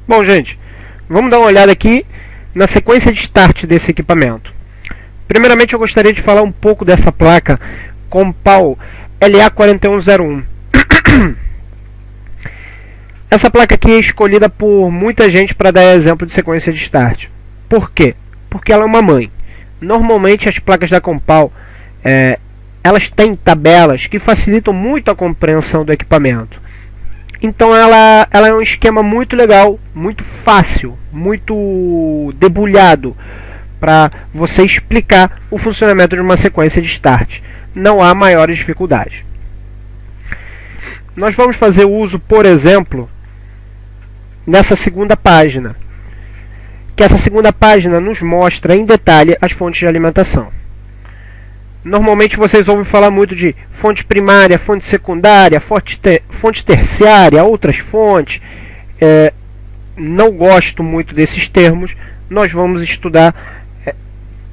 Bom, gente, vamos dar uma olhada aqui na sequência de start desse equipamento. Primeiramente, eu gostaria de falar um pouco dessa placa Compal LA4101. Essa placa aqui é escolhida por muita gente para dar exemplo de sequência de start. Por quê? Porque ela é uma mãe. Normalmente as placas da Compal elas têm tabelas que facilitam muito a compreensão do equipamento. Então ela é um esquema muito legal, muito fácil, muito debulhado para você explicar o funcionamento de uma sequência de start. Não há maiores dificuldades. Nós vamos fazer uso, por exemplo, nessa segunda página. Que essa segunda página nos mostra em detalhe as fontes de alimentação. Normalmente vocês ouvem falar muito de fonte primária, fonte secundária, fonte terciária, outras fontes. Não gosto muito desses termos. Nós vamos estudar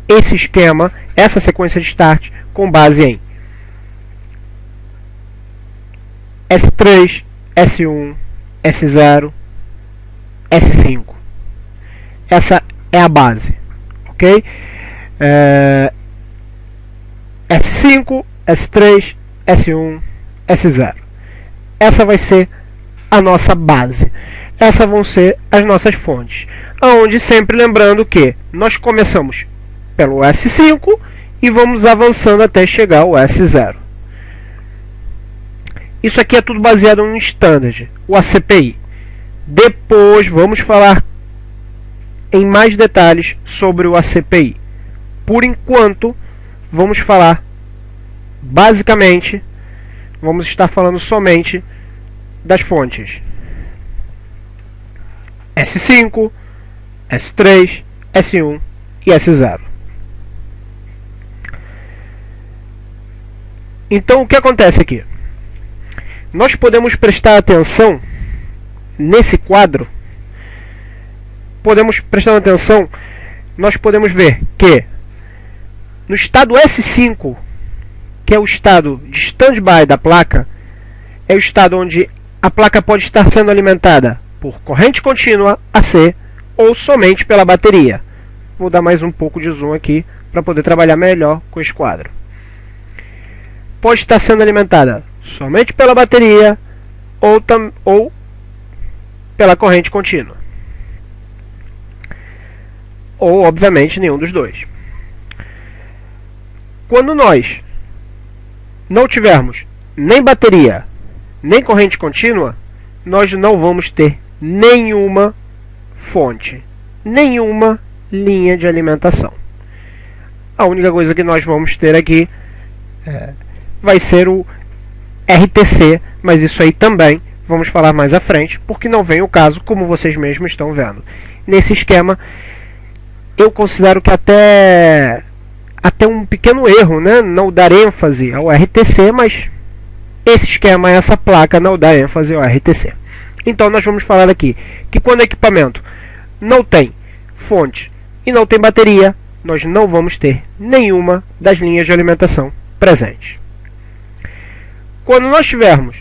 esse esquema, essa sequência de start, com base em S3, S1, S0, S5. Essa é a base, ok? S5, S3, S1, S0. Essa vai ser a nossa base. Essas vão ser as nossas fontes. Onde sempre lembrando que nós começamos pelo S5 e vamos avançando até chegar ao S0. Isso aqui é tudo baseado no standard, o ACPI. Depois vamos falar em mais detalhes sobre o ACPI. Por enquanto, vamos falar basicamente, vamos estar falando somente das fontes S5, S3, S1 e S0. Então o que acontece aqui? Nós podemos prestar atenção nesse quadro. Nós podemos ver que no estado S5, que é o estado de standby da placa, é o estado onde a placa pode estar sendo alimentada por corrente contínua AC ou somente pela bateria. Vou dar mais um pouco de zoom aqui para poder trabalhar melhor com esse quadro. Pode estar sendo alimentada somente pela bateria ou pela corrente contínua. Ou, obviamente, nenhum dos dois. Quando nós não tivermos nem bateria, nem corrente contínua, nós não vamos ter nenhuma fonte, nenhuma linha de alimentação. A única coisa que nós vamos ter aqui vai ser o RTC, mas isso aí também vamos falar mais à frente, porque não vem o caso, como vocês mesmos estão vendo. Nesse esquema, eu considero que até um pequeno erro, né, não dar ênfase ao RTC, mas esse esquema, essa placa não dá ênfase ao RTC. Então nós vamos falar aqui que quando o equipamento não tem fonte e não tem bateria, nós não vamos ter nenhuma das linhas de alimentação presentes. Quando nós tivermos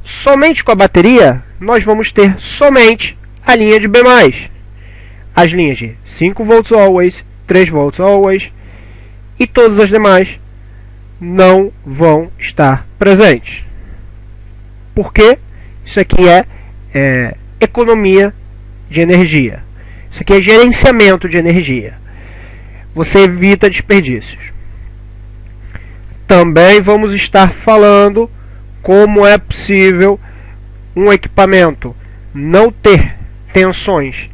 somente com a bateria, nós vamos ter somente a linha de B+, as linhas de 5 volts always, 3 volts always, e todas as demais não vão estar presentes. Por quê? Isso aqui é economia de energia. Isso aqui é gerenciamento de energia. Você evita desperdícios. Também vamos estar falando como é possível um equipamento não ter tensões,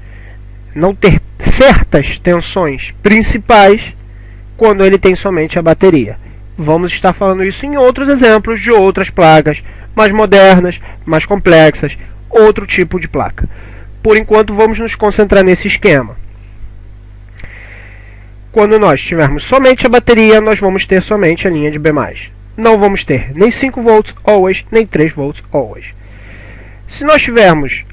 não ter certas tensões principais quando ele tem somente a bateria. Vamos estar falando isso em outros exemplos de outras placas mais modernas, mais complexas, outro tipo de placa. Por enquanto vamos nos concentrar nesse esquema. Quando nós tivermos somente a bateria, nós vamos ter somente a linha de B+. Não vamos ter nem 5 volts always, nem 3 volts always. Se nós tivermos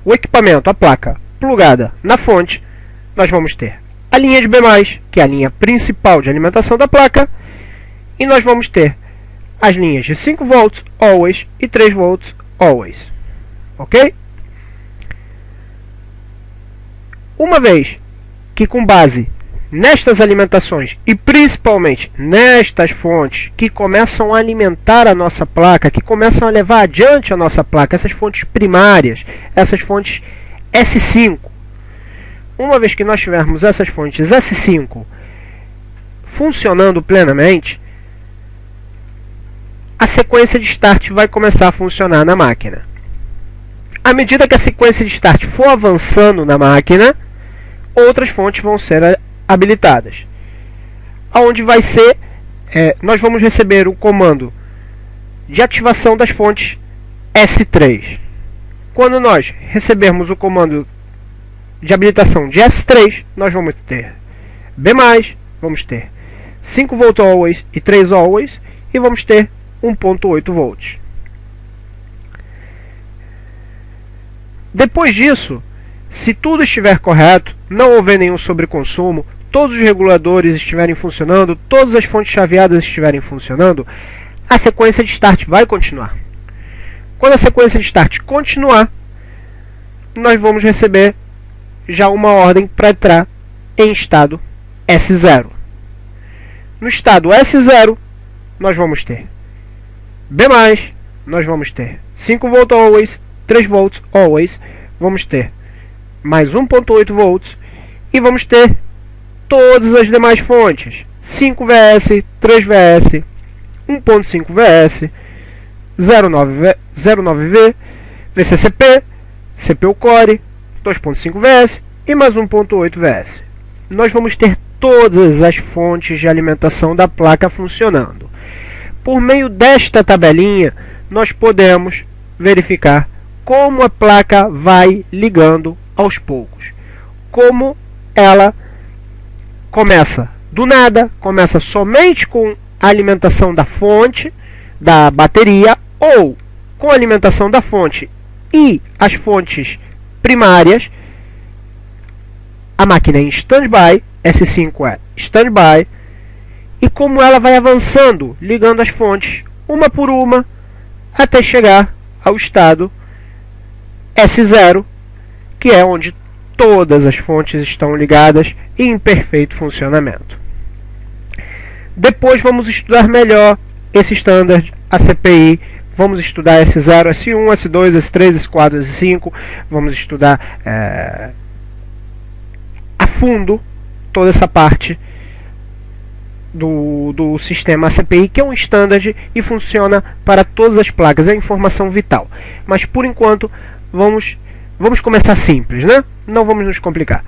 o equipamento, a placa, plugada na fonte, nós vamos ter a linha de B+, que é a linha principal de alimentação da placa, e nós vamos ter as linhas de 5 volts always e 3 volts always. Ok? Uma vez que, com base nestas alimentações e principalmente nestas fontes que começam a alimentar a nossa placa, que começam a levar adiante a nossa placa, essas fontes primárias, essas fontes S5, uma vez que nós tivermos essas fontes S5 funcionando plenamente, a sequência de start vai começar a funcionar na máquina. À medida que a sequência de start for avançando na máquina, outras fontes vão ser habilitadas. Onde vai ser, nós vamos receber o comando de ativação das fontes S3. Quando nós recebermos o comando de habilitação de S3, nós vamos ter B+, vamos ter 5 volt always e 3 always, e vamos ter 1.8 volts. Depois disso, se tudo estiver correto, não houver nenhum sobreconsumo, todos os reguladores estiverem funcionando, todas as fontes chaveadas estiverem funcionando, a sequência de start vai continuar. Quando a sequência de start continuar, nós vamos receber já uma ordem para entrar em estado S0. No estado S0, nós vamos ter B+, nós vamos ter 5 volt always, 3 volts always, vamos ter mais 1.8 volts e vamos ter todas as demais fontes: 5 VS, 3 VS, 1.5 VS, 09V, VCCP, CPU Core, 2.5 VS e mais 1.8 VS. Nós vamos ter todas as fontes de alimentação da placa funcionando. Por meio desta tabelinha, nós podemos verificar como a placa vai ligando aos poucos. Como ela começa do nada, começa somente com a alimentação da fonte, da bateria, ou com a alimentação da fonte e as fontes primárias. A máquina é em standby, S5 é standby, e como ela vai avançando, ligando as fontes uma por uma, até chegar ao estado S0, que é onde todas as fontes estão ligadas e em perfeito funcionamento. Depois vamos estudar melhor esse standard, a CPI, vamos estudar S0, S1, S2, S3, S4, S5, vamos estudar a fundo toda essa parte do sistema ACPI, que é um standard e funciona para todas as placas, é informação vital. Mas por enquanto vamos começar simples, né? Não vamos nos complicar.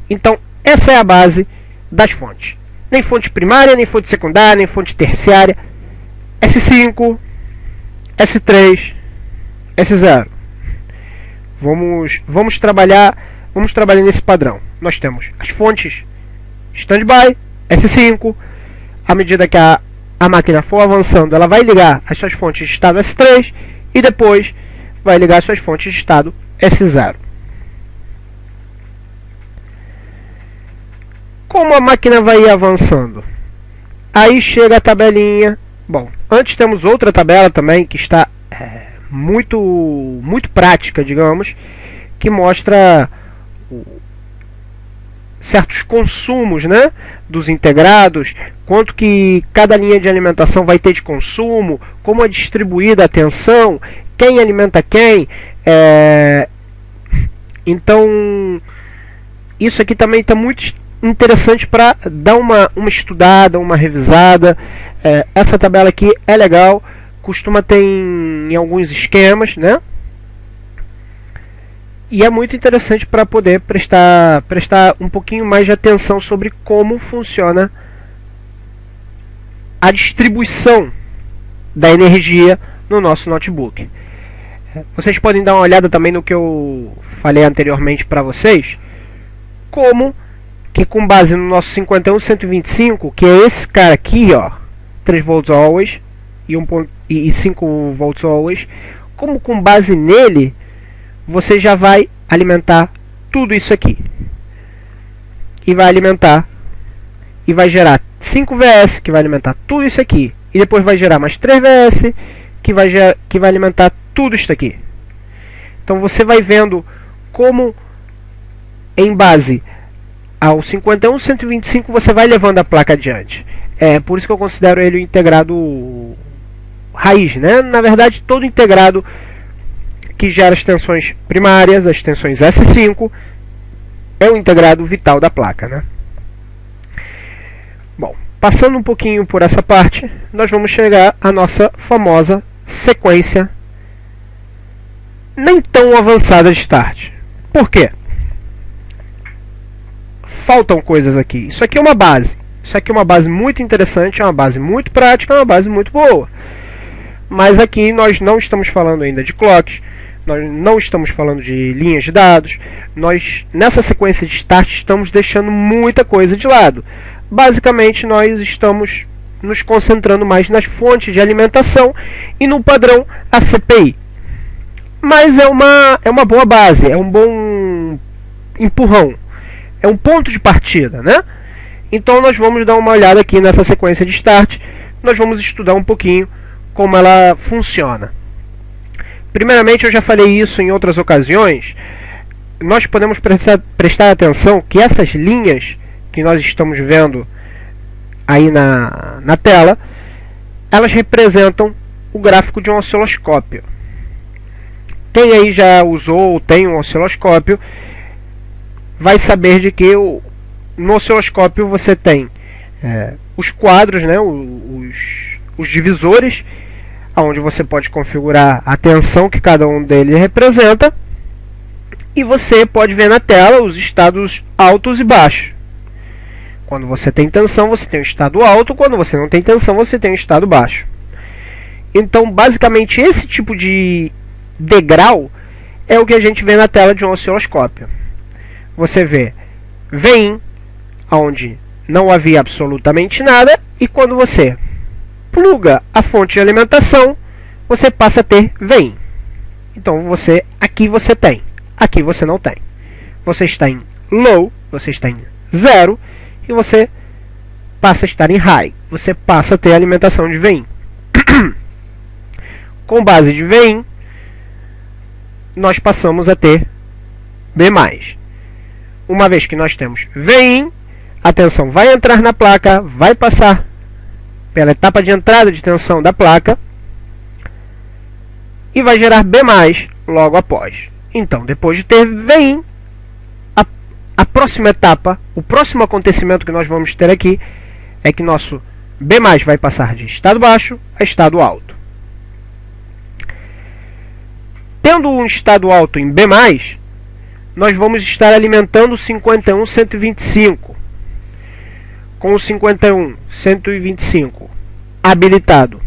Então essa é a base das fontes. Nem fonte primária, nem fonte secundária, nem fonte terciária. S5, S3, S0. Vamos trabalhar nesse padrão. Nós temos as fontes standby, S5. À medida que a máquina for avançando, ela vai ligar as suas fontes de estado S3 e depois vai ligar as suas fontes de estado S0. Como a máquina vai ir avançando? Aí chega a tabelinha. Bom, antes temos outra tabela também que está muito prática, digamos, que mostra certos consumos, né, dos integrados, quanto que cada linha de alimentação vai ter de consumo, como é distribuída a tensão, quem alimenta quem. Então isso aqui também está muito interessante para dar uma estudada, uma revisada. Essa tabela aqui é legal, costuma ter em alguns esquemas, né? E é muito interessante para poder prestar um pouquinho mais de atenção sobre como funciona a distribuição da energia no nosso notebook. Vocês podem dar uma olhada também no que eu falei anteriormente para vocês, como que com base no nosso 51125, que é esse cara aqui, ó, 3 volts always e 5 volts always, como com base nele você já vai alimentar tudo isso aqui. E vai alimentar e vai gerar 5 VS, que vai alimentar tudo isso aqui. E depois vai gerar mais 3 VS, que vai alimentar tudo isso aqui. Então você vai vendo como em base ao 51.125 você vai levando a placa adiante. É por isso que eu considero ele o integrado raiz, né? Na verdade, todo integrado que gera as tensões primárias, as tensões S5, é o integrado vital da placa, né? Bom, passando um pouquinho por essa parte, nós vamos chegar à nossa famosa sequência nem tão avançada de start. Por quê? Faltam coisas aqui. Isso aqui é uma base. Isso aqui é uma base muito interessante, é uma base muito prática, é uma base muito boa. Mas aqui nós não estamos falando ainda de clocks, nós não estamos falando de linhas de dados. Nós, nessa sequência de start, estamos deixando muita coisa de lado. Basicamente, nós estamos nos concentrando mais nas fontes de alimentação e no padrão ACPI. Mas é uma boa base, é um bom empurrão, é um ponto de partida, né? Então nós vamos dar uma olhada aqui nessa sequência de start. Nós vamos estudar um pouquinho como ela funciona. Primeiramente, eu já falei isso em outras ocasiões, nós podemos prestar atenção que essas linhas que nós estamos vendo aí na tela, elas representam o gráfico de um osciloscópio. Quem aí já usou ou tem um osciloscópio vai saber de que no osciloscópio você tem os quadros, né, os divisores, onde você pode configurar a tensão que cada um deles representa, e você pode ver na tela os estados altos e baixos. Quando você tem tensão, você tem um estado alto; quando você não tem tensão, você tem um estado baixo. Então, basicamente, esse tipo de degrau é o que a gente vê na tela de um osciloscópio. Você vê Vin, onde não havia absolutamente nada, e quando você pluga a fonte de alimentação, você passa a ter Vin. Então aqui você tem, aqui você não tem. Você está em low, você está em zero, e você passa a estar em high. Você passa a ter alimentação de Vin. Com base de Vin, nós passamos a ter B+. Uma vez que nós temos Vin, a tensão vai entrar na placa, vai passar pela etapa de entrada de tensão da placa e vai gerar B+, logo após. Então, depois de ter Vin, a próxima etapa, o próximo acontecimento que nós vamos ter aqui é que nosso B+ vai passar de estado baixo a estado alto. Tendo um estado alto em B+, nós vamos estar alimentando o 51.125. Com o 51.125 habilitado,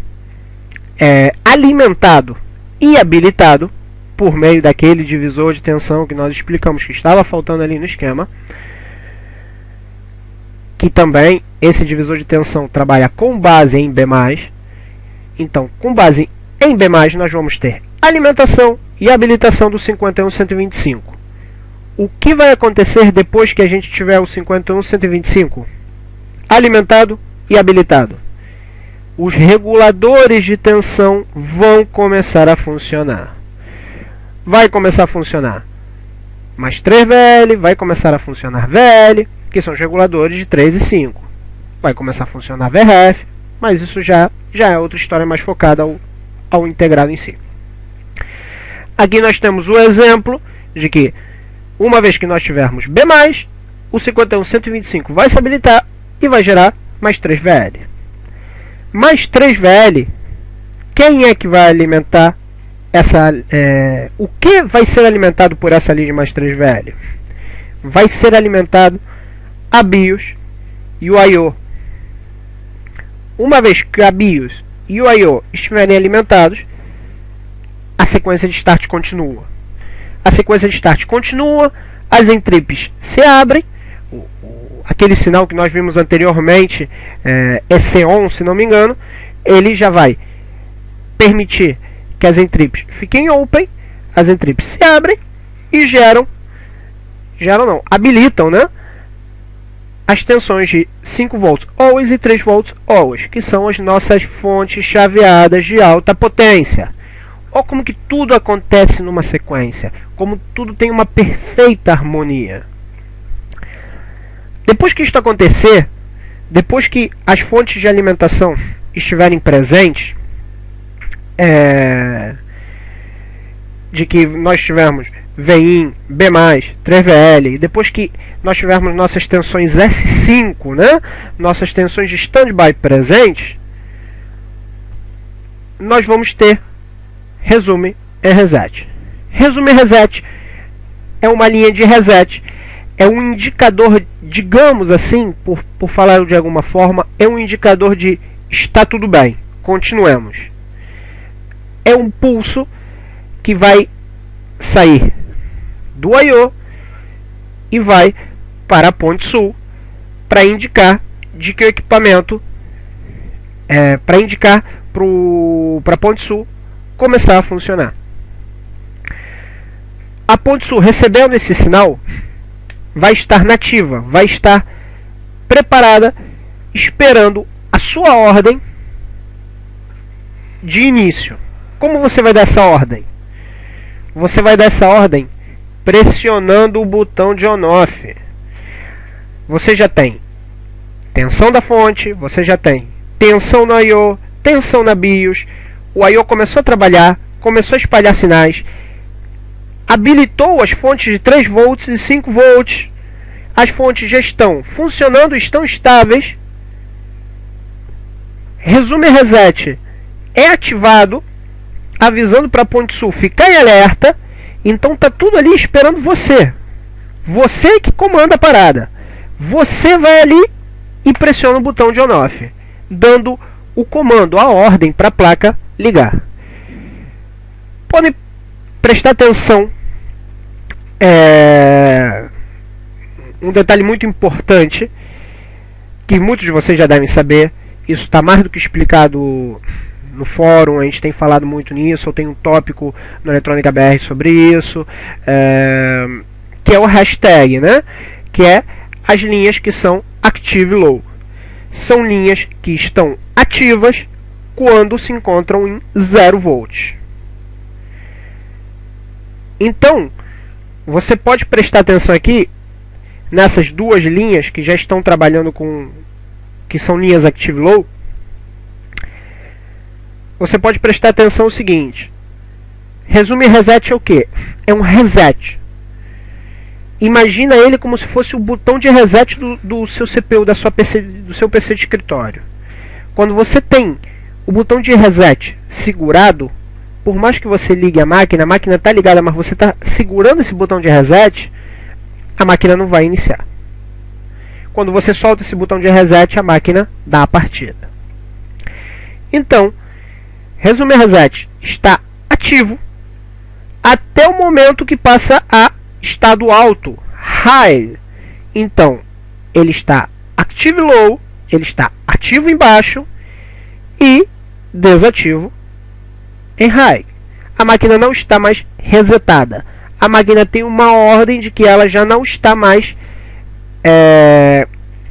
alimentado e habilitado por meio daquele divisor de tensão que nós explicamos que estava faltando ali no esquema, que também esse divisor de tensão trabalha com base em B+. Então, com base em B+, nós vamos ter alimentação e habilitação do 51.125. O que vai acontecer depois que a gente tiver o 51.125 alimentado e habilitado? Os reguladores de tensão vão começar a funcionar. Vai começar a funcionar mais 3VL, vai começar a funcionar VL, que são os reguladores de 3 e 5. Vai começar a funcionar VRF, mas isso já é outra história mais focada ao integrado em si. Aqui nós temos o exemplo de que, uma vez que nós tivermos B+, o 51.125 vai se habilitar e vai gerar mais 3VL. Mais 3VL, quem é que vai alimentar o que vai ser alimentado por essa linha de mais 3VL? Vai ser alimentado a BIOS e o I/O. Uma vez que a BIOS e o I/O estiverem alimentados, a sequência de start continua. A sequência de start continua, as entrips se abrem, aquele sinal que nós vimos anteriormente, EC-ON, se não me engano, ele já vai permitir que as entrips fiquem open, as entrips se abrem e habilitam, né, as tensões de 5 volts always e 3 volts always, que são as nossas fontes chaveadas de alta potência. Olha como que tudo acontece numa sequência, como tudo tem uma perfeita harmonia. Depois que isto acontecer, depois que as fontes de alimentação estiverem presentes, de que nós tivermos VIN, B+, 3VL, e depois que nós tivermos nossas tensões S5, né, nossas tensões de standby presentes, nós vamos ter resume e reset. Resume e reset é uma linha de reset, é um indicador, digamos assim, por falar de alguma forma, é um indicador de está tudo bem, continuemos. É um pulso que vai sair do I/O e vai para a ponte sul para indicar de que o equipamento para indicar para a ponte sul começar a funcionar. A ponte sul, recebendo esse sinal, vai estar nativa, vai estar preparada, esperando a sua ordem de início. Como você vai dar essa ordem? Você vai dar essa ordem pressionando o botão de on-off. Você já tem tensão da fonte, você já tem tensão no I/O, tensão na BIOS. O I/O começou a trabalhar, começou a espalhar sinais, habilitou as fontes de 3 volts e 5 volts. As fontes já estão funcionando, estão estáveis. Resume e reset é ativado, avisando para a ponte sul ficar em alerta. Então tá tudo ali esperando você. Você que comanda a parada. Você vai ali e pressiona o botão de on-off, dando o comando, a ordem para a placa ligar. Podem prestar atenção. Um detalhe muito importante que muitos de vocês já devem saber. Isso está mais do que explicado no fórum, a gente tem falado muito nisso. Eu tenho um tópico no Eletrônica BR sobre isso, que é o hashtag, né? Que é as linhas que são active low. São linhas que estão ativas quando se encontram em 0 volts. Então, você pode prestar atenção aqui nessas duas linhas que já estão trabalhando com, que são linhas active low. Você pode prestar atenção no seguinte: resume e reset é o que? É um reset. Imagina ele como se fosse o botão de reset do seu CPU, do seu PC de escritório. Quando você tem o botão de reset segurado, por mais que você ligue a máquina está ligada, mas você está segurando esse botão de reset, a máquina não vai iniciar. Quando você solta esse botão de reset, a máquina dá a partida. Então, resume reset está ativo até o momento que passa a estado alto, high. Então, ele está active low, ele está ativo embaixo e desativo em high. A máquina não está mais resetada. A máquina tem uma ordem de que ela já não está mais...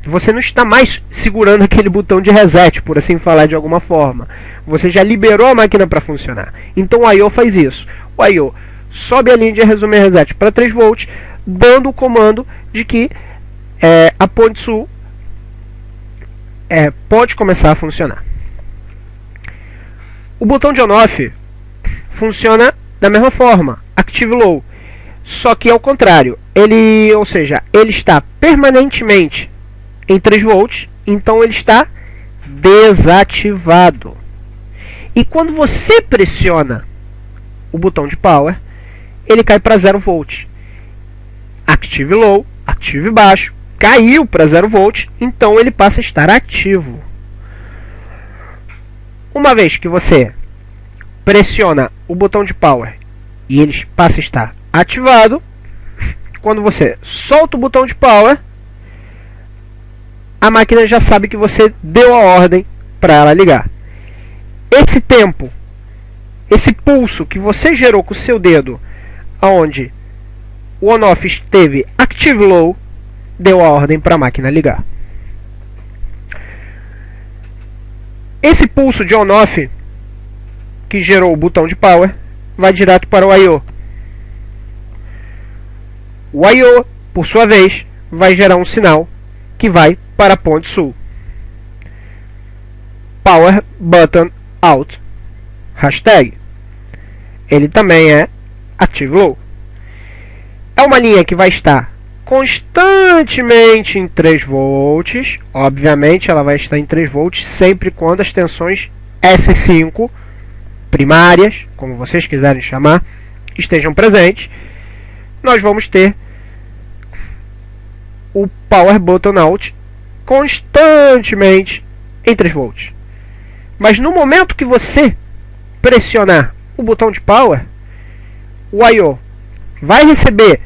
você não está mais segurando aquele botão de reset, por assim falar de alguma forma. Você já liberou a máquina para funcionar. Então o I/O faz isso. O I/O sobe a linha de resume e reset para 3 volts, dando o comando de que a ponte sul pode começar a funcionar. O botão de on-off funciona da mesma forma, active low, só que ao contrário. Ele está permanentemente em 3 volts, então ele está desativado. E quando você pressiona o botão de power, ele cai para 0 volts. Active low, active baixo, caiu para 0 volts, então ele passa a estar ativo. Uma vez que você pressiona o botão de power e ele passa a estar ativado, quando você solta o botão de power, a máquina já sabe que você deu a ordem para ela ligar. Esse tempo, esse pulso que você gerou com o seu dedo, onde o on-off esteve active low, deu a ordem para a máquina ligar. Esse pulso de on-off que gerou o botão de power vai direto para o I/O. O I/O, por sua vez, vai gerar um sinal que vai para a ponte sul. Power button out hashtag. Ele também é active low. É uma linha que vai estar constantemente em 3 volts. Obviamente ela vai estar em 3 volts sempre quando as tensões S5 primárias, como vocês quiserem chamar, estejam presentes. Nós vamos ter o power button out constantemente em 3 volts. Mas no momento que você pressionar o botão de power, o I/O vai receber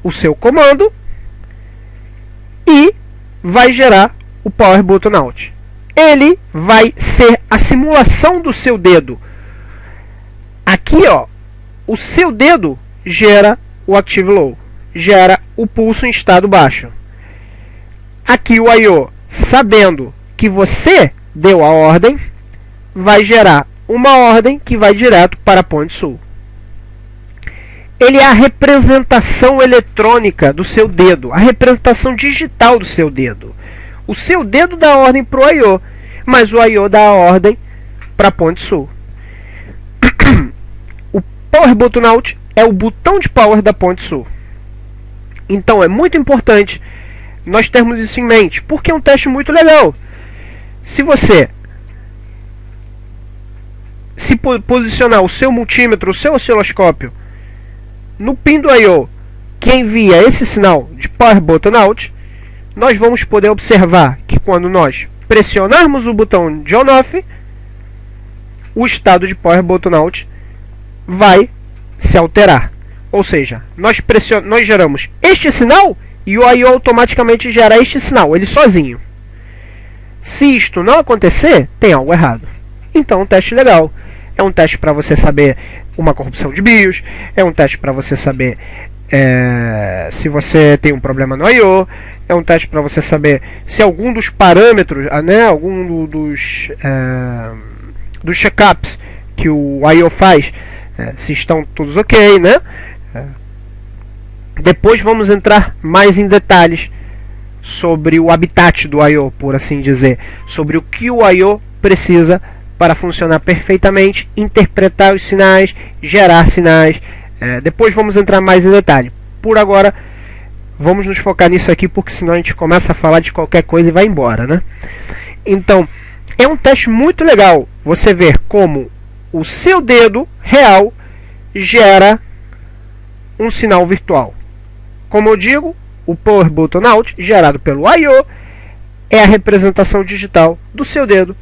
o seu comando e vai gerar o power button out. Ele vai ser a simulação do seu dedo. Aqui, ó, o seu dedo gera o active low, gera o pulso em estado baixo. Aqui o I/O, sabendo que você deu a ordem, vai gerar uma ordem que vai direto para a ponte sul. Ele é a representação eletrônica do seu dedo, a representação digital do seu dedo. O seu dedo dá a ordem para o I/O, mas o I/O dá a ordem para a ponte sul. O power button out é o botão de power da ponte sul. Então é muito importante nós termos isso em mente, porque é um teste muito legal. Se você se posicionar o seu multímetro, o seu osciloscópio no pin do I/O que envia esse sinal de power button out, nós vamos poder observar que quando nós pressionarmos o botão de on-off, o estado de power button out vai se alterar. Ou seja, nós geramos este sinal e o I/O automaticamente gera este sinal, ele sozinho. Se isto não acontecer, tem algo errado. Então, um teste legal. É um teste para você saber uma corrupção de BIOS, é um teste para você saber se você tem um problema no I/O, é um teste para você saber se algum dos parâmetros, algum dos check-ups que o I/O faz, se estão todos ok, né? Depois vamos entrar mais em detalhes sobre o habitat do I/O, por assim dizer, sobre o que o I/O precisa para funcionar perfeitamente, interpretar os sinais, gerar sinais. Depois vamos entrar mais em detalhe. Por agora, vamos nos focar nisso aqui, porque senão a gente começa a falar de qualquer coisa e vai embora, né? Então, é um teste muito legal você ver como o seu dedo real gera um sinal virtual. Como eu digo, o power button out gerado pelo I/O é a representação digital do seu dedo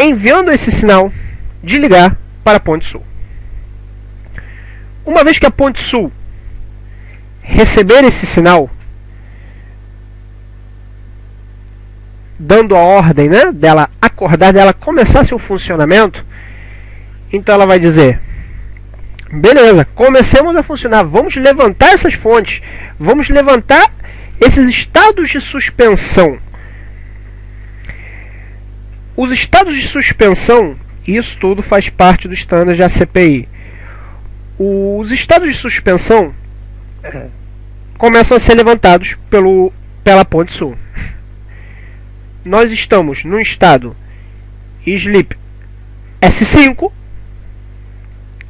enviando esse sinal de ligar para a ponte sul. Uma vez que a ponte sul receber esse sinal, dando a ordem, né, dela acordar, dela começar seu funcionamento, então ela vai dizer: beleza, comecemos a funcionar, vamos levantar essas fontes, vamos levantar esses estados de suspensão. Os estados de suspensão, isso tudo faz parte do standard de ACPI. Os estados de suspensão começam a ser levantados pela ponte sul. Nós estamos no estado sleep S5.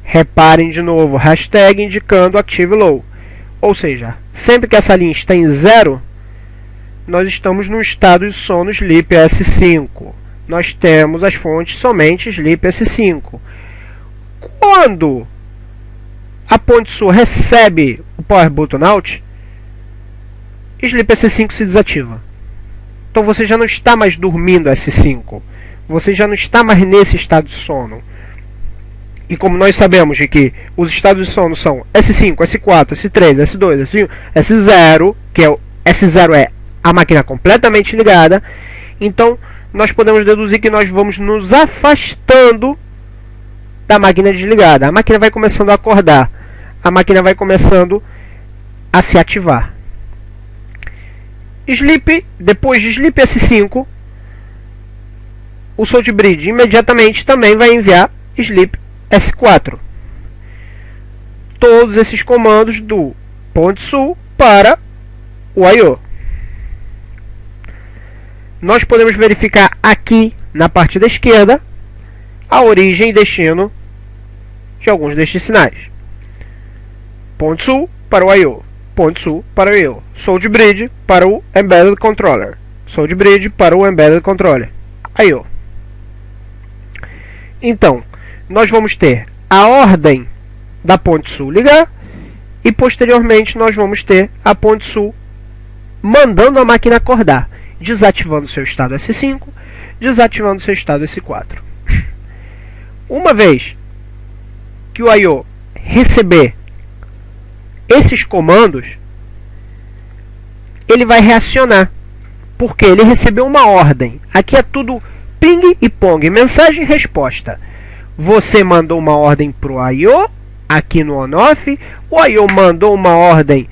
Reparem de novo, hashtag indicando active low. Ou seja, sempre que essa linha está em 0, nós estamos no estado de sono sleep S5. Nós temos as fontes somente sleep S5. Quando a ponte sul recebe o power button out, sleep S5 se desativa. Então você já não está mais dormindo S5. Você já não está mais nesse estado de sono. E como nós sabemos de que os estados de sono são S5, S4, S3, S2, S1, S0, que é o S0 é a máquina completamente ligada, então nós podemos deduzir que nós vamos nos afastando da máquina desligada. A máquina vai começando a acordar, a máquina vai começando a se ativar. Sleep, depois de Sleep S5, o Salt Bridge imediatamente também vai enviar Sleep S4. Todos esses comandos do ponte sul para o I/O. nós podemos verificar aqui na parte da esquerda a origem e destino de alguns destes sinais. Ponto sul para o I/O, ponto sul para o I/O, Sold Bridge para o Embedded Controller, Sold Bridge para o Embedded Controller, I/O. Então, nós vamos ter a ordem da ponte sul ligar e posteriormente nós vamos ter a ponte sul mandando a máquina acordar, desativando seu estado S5, desativando seu estado S4. Uma vez que o I/O receber esses comandos, ele vai reacionar, porque ele recebeu uma ordem. Aqui é tudo ping e pong, mensagem e resposta. Você mandou uma ordem para o I/O, aqui no on-off, o I/O mandou uma ordem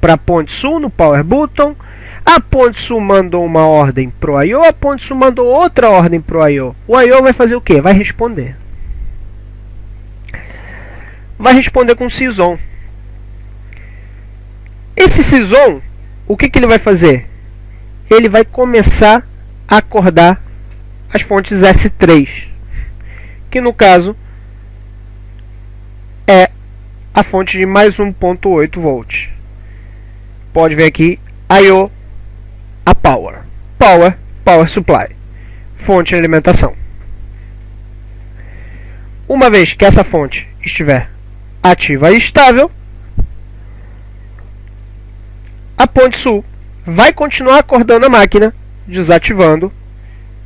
para a ponte sul no power button, a ponte sul mandou uma ordem para o I/O, a ponte sul mandou outra ordem para o I/O. O I/O vai fazer o que? Vai responder. Vai responder com SysOn. Esse SysOn, o que ele vai fazer? Ele vai começar a acordar as fontes S3, que no caso é a fonte de mais 1.8 volts. Pode ver aqui, I/O, a power, power supply, fonte de alimentação. Uma vez que essa fonte estiver ativa e estável, a ponte sul vai continuar acordando a máquina, desativando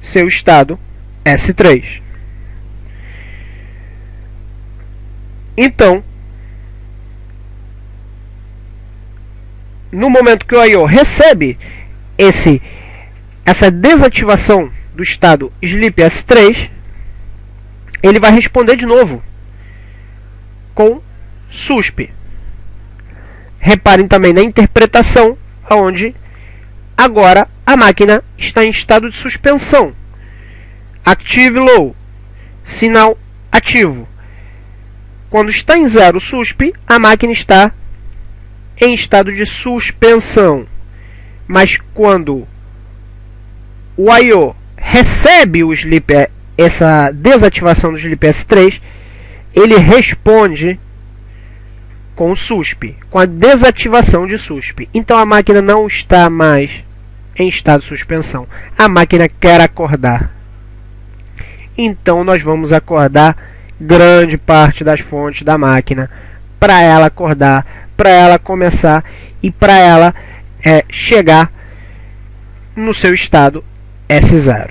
seu estado S3. Então, no momento que o I/O recebe essa desativação do estado Sleep S3, ele vai responder de novo com SUSP. Reparem também na interpretação, onde agora a máquina está em estado de suspensão. Active low, sinal ativo. Quando está em 0 SUSP, a máquina está em estado de suspensão. Mas quando o I/O recebe o Sleep, essa desativação do Sleep S3, ele responde com o SUSP, com a desativação de SUSP. Então a máquina não está mais em estado de suspensão. A máquina quer acordar. Então nós vamos acordar grande parte das fontes da máquina para ela acordar, para ela começar e para ela chegar no seu estado S0.